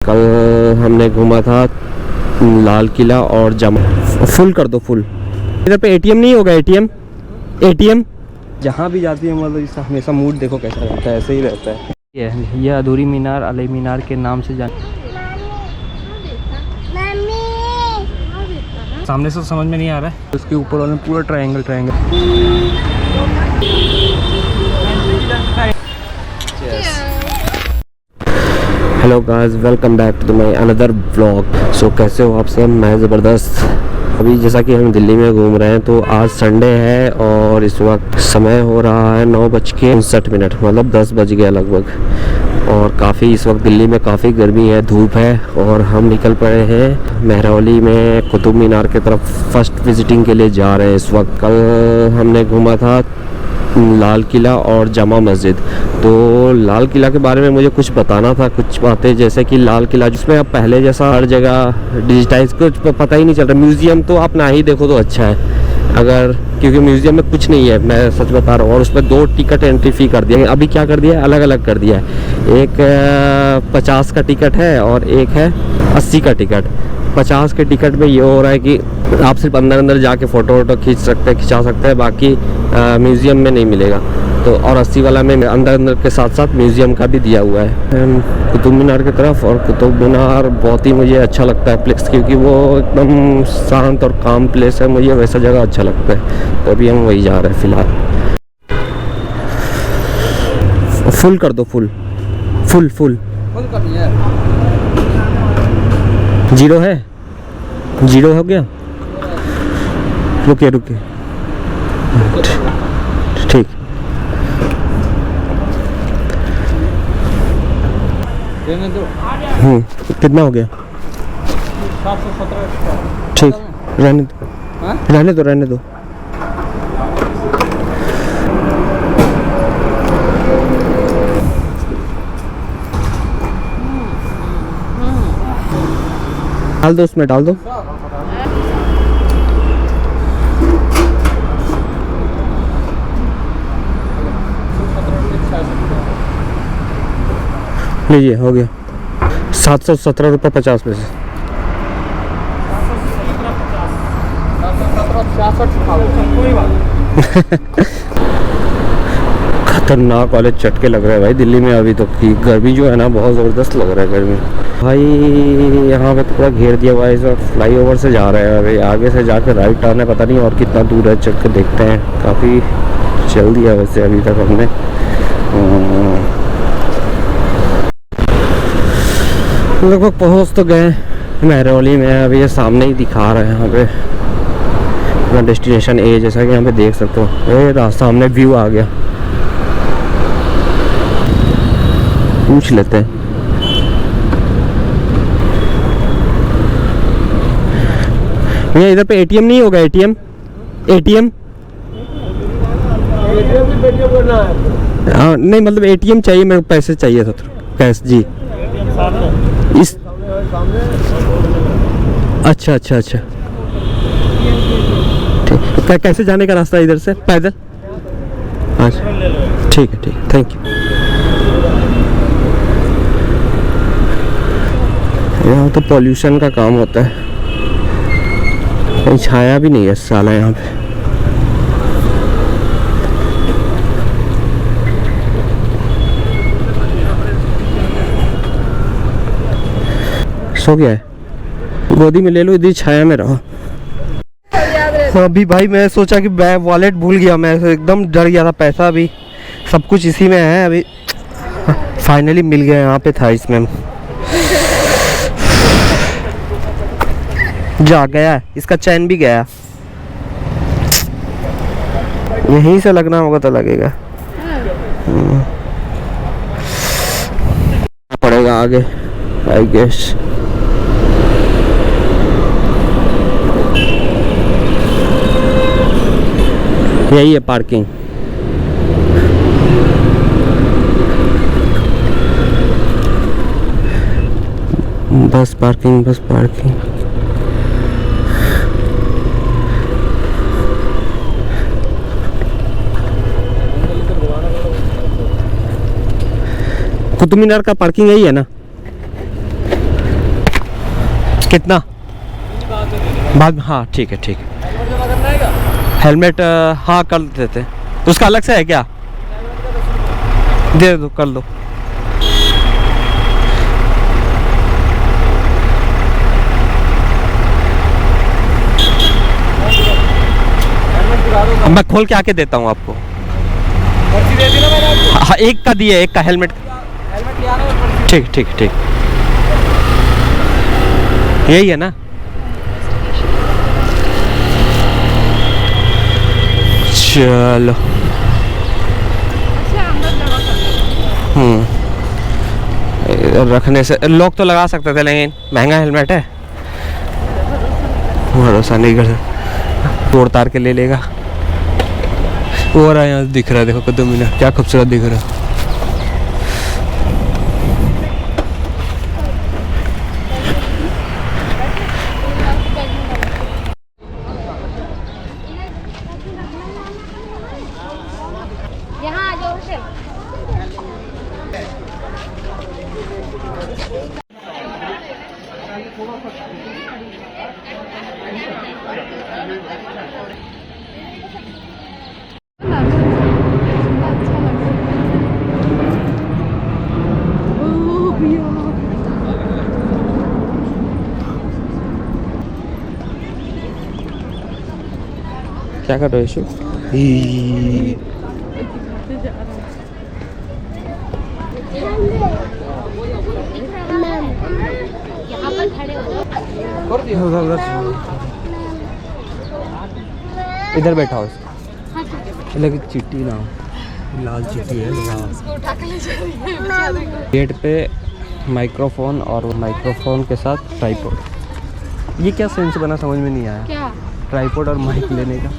कल हमने घूमा था लाल किला और जमा। फुल कर दो फुल। इधर पे एटीएम नहीं होगा? एटीएम जहाँ भी जाती है मतलब हमेशा मूड देखो कैसा रहता है, ऐसे ही रहता है। ये अधूरी मीनार अली मीनार के नाम से जान। सामने से समझ में नहीं आ रहा है, उसके ऊपर वाले पूरा triangle. Hello guys, welcome back to my another vlog. So कैसे हो आप सब? मैं ज़बरदस्त। अभी जैसा कि हम दिल्ली में घूम रहे हैं, तो आज संडे है और इस वक्त समय हो रहा है 9:59, मतलब 10 बज गया लगभग। और काफ़ी इस वक्त दिल्ली में काफ़ी गर्मी है, धूप है। और हम निकल पड़े हैं मेहरौली में कुतुब मीनार की तरफ फर्स्ट विजिटिंग के लिए जा रहे हैं इस वक्त। कल हमने घूमा था लाल किला और जमा मस्जिद। तो लाल किला के बारे में मुझे कुछ बताना था, कुछ बातें, जैसे कि लाल किला जिसमें अब पहले जैसा हर जगह डिजिटाइज कुछ पता ही नहीं चल रहा। म्यूज़ियम तो आप ना ही देखो तो अच्छा है, अगर क्योंकि म्यूज़ियम में कुछ नहीं है, मैं सच बता रहा हूँ। और उसमें 2 टिकट एंट्री फ़ी कर दिया है। अभी क्या कर दिया है, अलग अलग कर दिया है। एक 50 का टिकट है और एक है 80 का टिकट। 50 के टिकट में ये हो रहा है कि आप सिर्फ अंदर जाके फ़ोटो खिंचा सकते हैं, बाकी म्यूज़ियम में नहीं मिलेगा। तो और 80 वाला में अंदर के साथ साथ म्यूज़ियम का भी दिया हुआ है कुतुब मीनार की तरफ। और कुतुब मीनार बहुत ही मुझे अच्छा लगता है प्लेस, क्योंकि वो एकदम शांत और काम प्लेस है। मुझे वैसा जगह अच्छा लगता है, तो अभी हम वही जा रहे हैं फ़िलहाल। फुल कर दो फुल कर दिया। 0 है, 0 हो गया। रुके ठीक। कितना हो गया? 717। ठीक, रहने दो। डाल दो, उसमें डाल दो। लीजिए, हो गया 717 रुपये 50 पैसे। खतरनाक वाले चटके लग रहे हैं भाई दिल्ली में अभी तो। की गर्मी जो है ना, बहुत ज़बरदस्त लग रहा है गर्मी भाई। यहाँ पे पूरा घेर दिया हुआ है। इस वक्त फ्लाईओवर से जा रहे हैं, अभी आगे से जाकर राइट टर्न है, पता नहीं और कितना दूर है, चल के देखते हैं। काफ़ी चल दिया वैसे अभी तक हमने। लगभग पहुँच तो गए मेहरौली में। अभी ये सामने ही दिखा रहे हैं यहाँ पे अपना डेस्टिनेशन ए, जैसा कि यहाँ पे देख सकते हो। ये रास्ता सामने व्यू आ गया, पूछ लेते हैं। भैया इधर पे एटीएम नहीं होगा? एटीएम नहीं, मतलब एटीएम चाहिए मेरे को, पैसे चाहिए था कैश जी। इस अच्छा ठीक। कैसे जाने का रास्ता इधर से? पैदल? अच्छा ठीक है, थैंक यू। यहाँ तो पॉल्यूशन का काम होता है, कहीं छाया भी नहीं है साला यहाँ पे। सो गया है, गोदी में ले लो, इधर छाया में रहो। अभी भाई मैं सोचा कि मैं वॉलेट भूल गया, मैं एकदम डर गया था। पैसा भी सब कुछ इसी में है। अभी फाइनली मिल गया, यहाँ पे था इसमें। जा गया, इसका चैन भी गया। यहीं से लगना होगा तो लगेगा। पड़ेगा आगे आई गेस। यही है पार्किंग। बस पार्किंग। कुतुब मीनार का पार्किंग यही है ना? कितना बाद में? हाँ ठीक है ठीक है। हेलमेट हाँ कर देते हैं। उसका अलग से है क्या? दे दो, कर दो। मैं खोल के आके देता हूँ आपको। दे दी ना मैंने आपको। हाँ एक का दिए, एक का हेलमेट। हेलमेट लिया ना। ठीक ठीक ठीक, यही है ना? चलो। रखने से लोग तो लगा सकते थे, लेकिन महंगा हेलमेट है, भरोसा नहीं कर, तोड़ तार के ले लेगा। और यहाँ दिख रहा है, देखो कुतुब मीनार क्या खूबसूरत दिख रहा है। यहाँ आ जाओ सर। क्या कर रहे हो यशु? यहाँ पर खड़े हो जाओ। इधर बैठा हो इसको, लेकिन चिट्ठी ना हो, लाल चिट्ठी है। गेट पे माइक्रोफोन और माइक्रोफोन के साथ ट्राइपॉड। ये क्या सेंस बना, समझ में नहीं आया। क्या? ट्राइपॉड और माइक लेने का।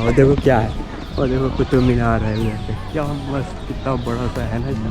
वो देखो क्या है, वो देखो कुतुब मीनार है यहाँ पे, क्या मस्त, कितना बड़ा सा है ना इसका।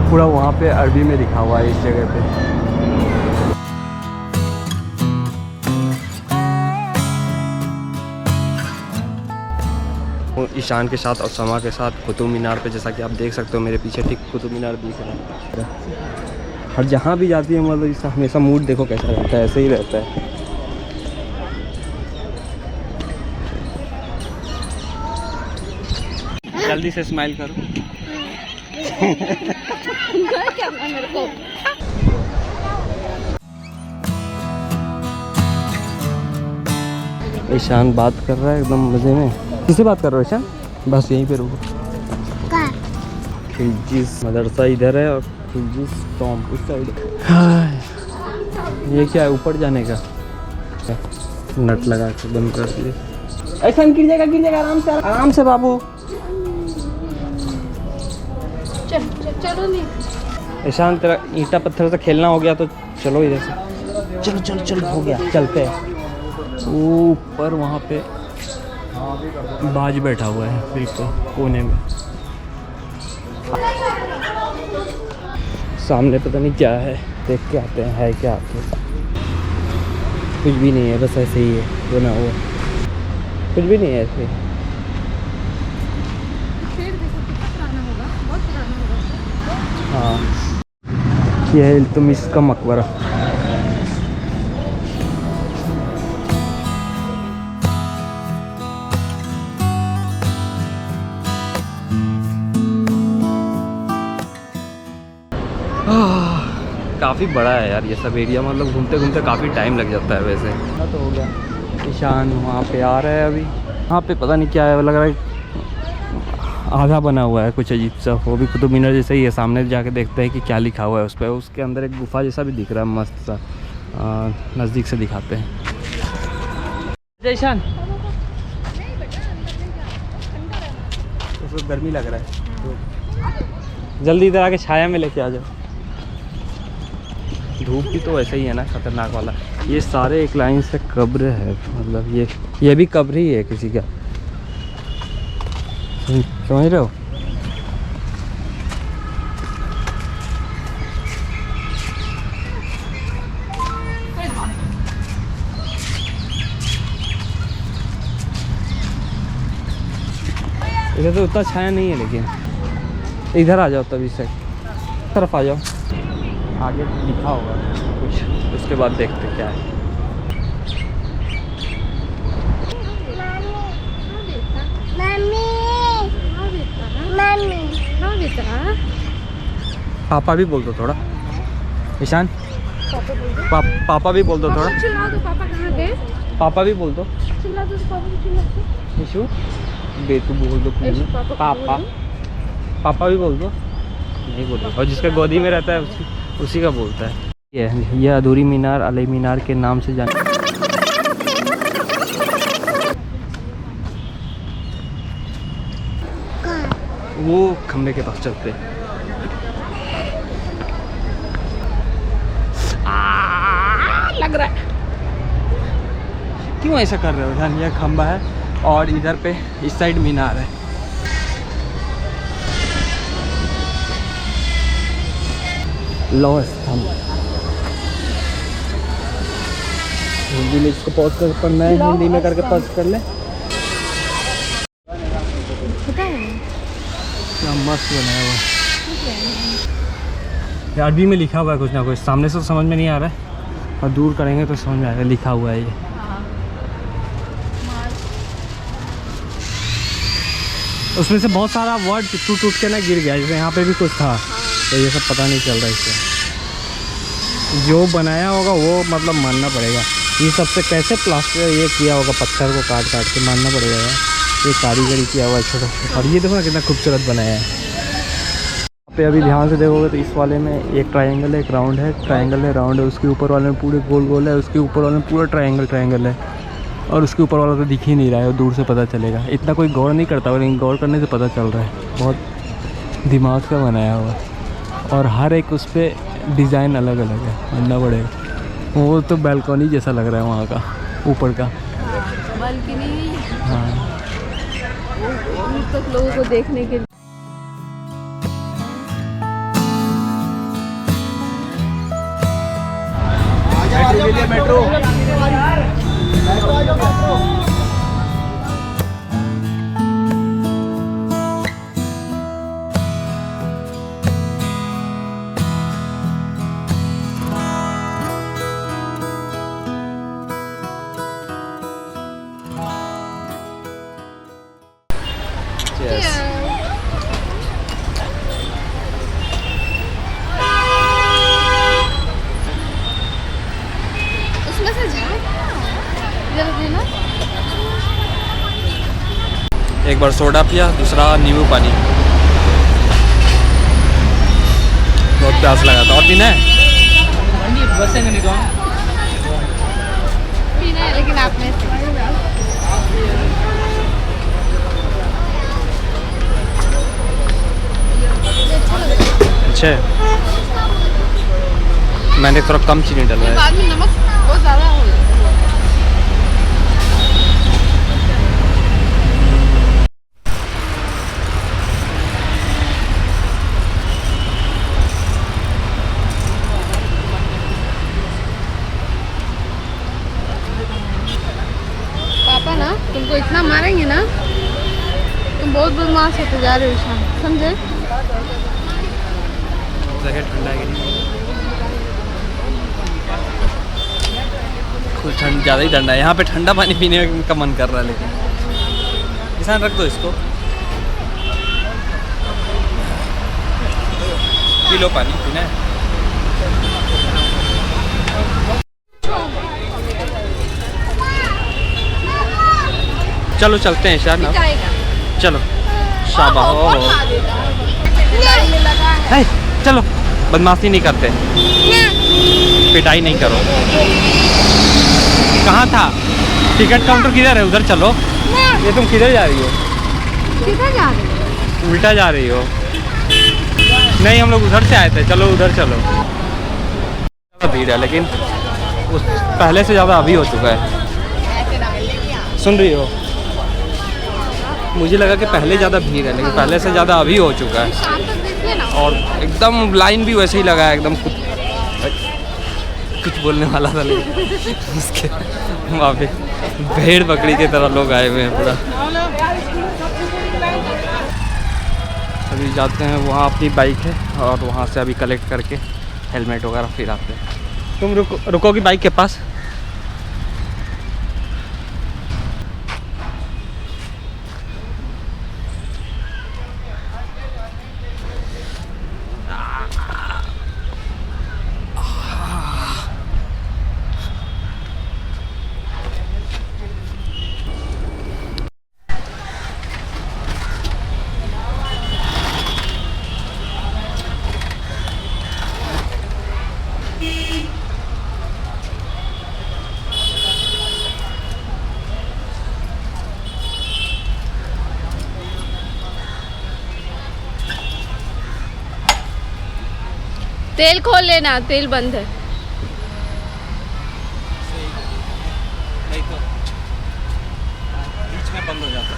पूरा वहाँ पे अरबी में लिखा हुआ है इस जगह पे। ईशान के साथ और समा के साथ कुतुब मीनार पे, जैसा कि आप देख सकते हो मेरे पीछे ठीक कुतुब मीनार दिख रहा है। हर जहाँ भी जाती है मतलब इसका हमेशा मूड देखो कैसा रहता है, ऐसे ही रहता है। जल्दी से स्माइल करो। क्या मेरे को ईशान बात कर रहा है एकदम मजे में। किससे बात कर रहे हो ईशान? बस यहीं पे रुको। खिलजिस मदरसा इधर है और खिलजिस टॉम उस साइड। ये क्या है, ऊपर जाने का नट लगा के बंद कर दिए। ऐसा गिर जाएगा आराम से बाबू। चलो नहीं। ईशान तेरा ईंटा पत्थर से खेलना हो गया तो चलो इधर से। चलो चलो चलो हो गया, चलते हैं। ऊपर वहाँ पे बाज बैठा हुआ है बिल्कुल कोने में। सामने पता नहीं क्या है, देख के आते हैं। है क्या आते हैं? कुछ भी नहीं है, बस ऐसे ही है बना हुआ, कुछ भी नहीं है ऐसे। हाँ यह है इल्तुतमिश का मकबरा। काफ़ी बड़ा है यार ये सब एरिया, मतलब घूमते घूमते काफ़ी टाइम लग जाता है वैसे। तो हो गया, ईशान वहाँ पे आ रहा है अभी। वहाँ पे पता नहीं क्या है, लग रहा है आधा बना हुआ है कुछ अजीब सा, वो भी कुतुब मीनार जैसे ही है। सामने जाके देखते हैं कि क्या लिखा हुआ है उस पर। उसके अंदर एक गुफा जैसा भी दिख रहा है मस्त सा, नज़दीक से दिखाते हैं। ईशान उसको गर्मी लग रहा है तो जल्दी इधर आके छाया में लेके आ जाओ। धूप भी तो वैसे ही है ना खतरनाक वाला। ये सारे एक लाइन से कब्र है, मतलब ये भी कब्र ही है किसी का, समझ रहे हो। इधर तो उतना छाया नहीं है, लेकिन इधर आ जाओ तभी से तरफ आ जाओ, आगे लिखा होगा कुछ, उसके बाद देखते क्या है। पापा भी बोल दो थोड़ा, ईशान पापा भी बोल दो थोड़ा। पापा कहाँ गए? पापा भी बोल दो। चिल्ला दो पापा को, चिल्ला दो। ईशु बेटू बोल दो प्लीज। पापा पापा भी बोल दो। नहीं बोल, और जिसका गोदी में रहता है उसी का बोलता है। ये अधूरी मीनार अली मीनार के नाम से जाना। वो खंबे के पास चलते हैं। लग रहा है क्यों ऐसा कर रहे हो ध्यान। यह खंबा है और इधर पे इस साइड मीनार है। लौह स्तंभ हिंदी में इसको पॉज कर पढ़ना है, हिंदी में करके पॉज कर ले। क्या मस्त बनाया हुआ है। अरबी में लिखा हुआ है कुछ ना कुछ, सामने से तो समझ में नहीं आ रहा है और दूर करेंगे तो समझ में आएगा। लिखा हुआ है ये। उसमें से बहुत सारा वर्ड टूट टूट के ना गिर गया, जैसे यहाँ पे भी कुछ था तो ये सब पता नहीं चल रहा है इससे। जो बनाया होगा वो मतलब मानना पड़ेगा, ये सबसे कैसे प्लास्टर ये किया होगा, पत्थर को काट काट के मानना पड़ेगा यार, ये कारीगरी किया हुआ है छोटा। और ये देखो ना कितना खूबसूरत बनाया है। यहाँ पे अभी ध्यान से देखोगे तो इस वाले में एक ट्रायंगल है, एक राउंड है, ट्रायंगल है, राउंड है। उसके ऊपर वाले में पूरे गोल गोल है, उसके ऊपर वाले में पूरा ट्रायंगल है, और उसके ऊपर वाला तो दिख ही नहीं रहा है, वो दूर से पता चलेगा। इतना कोई गौर नहीं करता, लेकिन गौर करने से पता चल रहा है बहुत दिमाग का बनाया हुआ। और हर एक उस पर डिज़ाइन अलग अलग है, मानना पड़ेगा। वो तो बैल्कनी जैसा लग रहा है वहाँ का ऊपर का। बालकनी हाँ तक लोगों को देखने के लिए। मेट्रो उसमें से झाग इधर देना। एक बार सोडा पिया, दूसरा नींबू पानी। बहुत प्यास लगा था। और पीना है? पीना है लेकिन आपने अच्छा है। मैंने थोड़ा कम चीनी डलवाया। बाद में नमक बहुत ज़्यादा हो जाता है। पापा ना तुमको इतना मारेंगे ना, तुम बहुत बदमाश होते जा रहे हो ईशान, समझे? ठंडा है कि नहीं? कुछ ठंड ज़्यादा ही ठंडा है यहाँ पे। ठंडा पानी पीने का मन कर रहा है, लेकिन किसान रख दो इसको। पी लो पानी, पीना है। चलो चलते हैं शायद ना, जाएगा। चलो शाबाश। बहुत मार देता है। ये लगा है। हे, चलो बदमाशी नहीं करते, पिटाई नहीं करो। कहाँ था टिकट काउंटर? किधर है? उधर चलो। ये तुम किधर जा रही हो? किधर जा रही हो? उल्टा जा रही हो। नहीं हम लोग उधर से आए थे, चलो उधर चलो। भीड़ है लेकिन उस पहले से ज़्यादा अभी हो चुका है। सुन रही हो? मुझे लगा कि पहले ज़्यादा भीड़ है लेकिन पहले से ज़्यादा अभी हो चुका है। शाम तक देखिए ना। और एकदम लाइन भी वैसे ही लगा है एकदम। कुछ बोलने वाला था लेकिन उसके वहाँ पे भेड़ बकरी की तरह लोग आए हुए हैं पूरा। अभी जाते हैं वहाँ, अपनी बाइक है और वहाँ से अभी कलेक्ट करके हेलमेट वगैरह फिर आते हैं। तुम रुकोगी बाइक के पास? तेल खोल लेना, तेल बंद है। नहीं तो बीच में बंद हो जाता।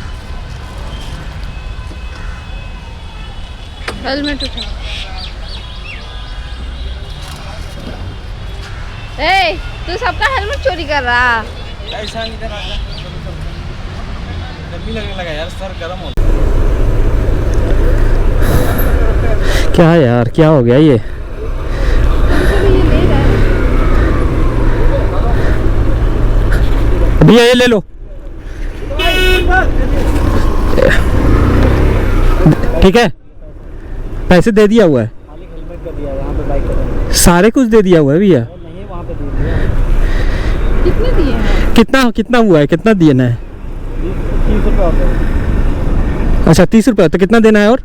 हेलमेट उठा। ए, तू सबका हेलमेट चोरी कर रहा। ऐसा नहीं करना, गर्मी लगने लगा यार, सर गर्म हो। क्या यार, क्या हो गया ये? भैया ये ले लो। ठीक है, पैसे दे दिया हुआ है। सारे कुछ दे दिया हुआ है भैया। कितने दिए हैं? कितना कितना हुआ है? कितना देना है? 30 रुपये। अच्छा 30 रुपये। तो कितना देना है? और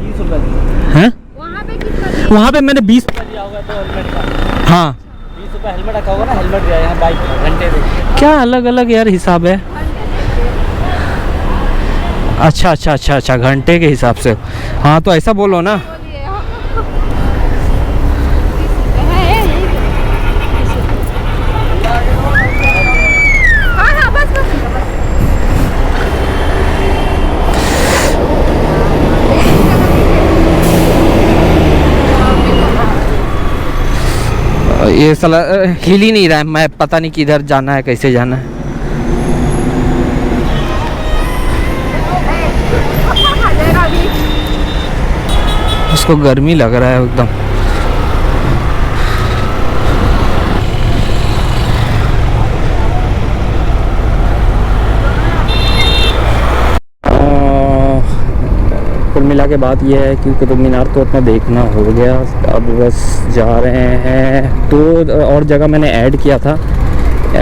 30 रुपये हैं? वहाँ पे कितना दिए? वहाँ पे मैंने 20। दिया होगा तो हेलमेट का। हाँ 20 रुपये हेलमेट रखा होगा ना, हेलमेट दिया यहाँ बाइक घंटे में। क्या अलग अलग यार हिसाब है? अच्छा अच्छा अच्छा अच्छा, घंटे के हिसाब से। हाँ तो ऐसा बोलो ना। हाँ हाँ बस बस। ये साला हिल ही नहीं रहा है। मैं पता नहीं किधर जाना है, कैसे जाना है। उसको गर्मी लग रहा है एकदम। कुल मिला के बात यह है कि कुतुब मीनार तो अपना देखना हो गया। अब बस जा रहे हैं। तो और जगह मैंने ऐड किया था,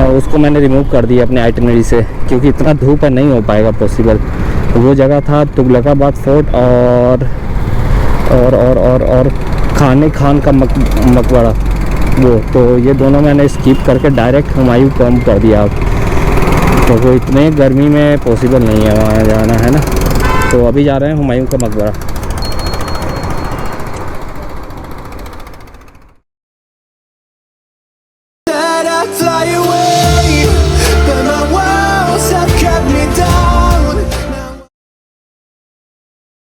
उसको मैंने रिमूव कर दिया अपने आइटिनरी से, क्योंकि इतना धूप है नहीं हो पाएगा पॉसिबल। वो जगह था तुगलकाबाद फोर्ट और खान का मकबरा, वो तो ये दोनों मैंने स्किप करके डायरेक्ट हुमायूं कम कर दिया। तो वो इतने गर्मी में पॉसिबल नहीं है वहाँ जाना, है ना। तो अभी जा रहे हैं हुमायूं का मकबरा।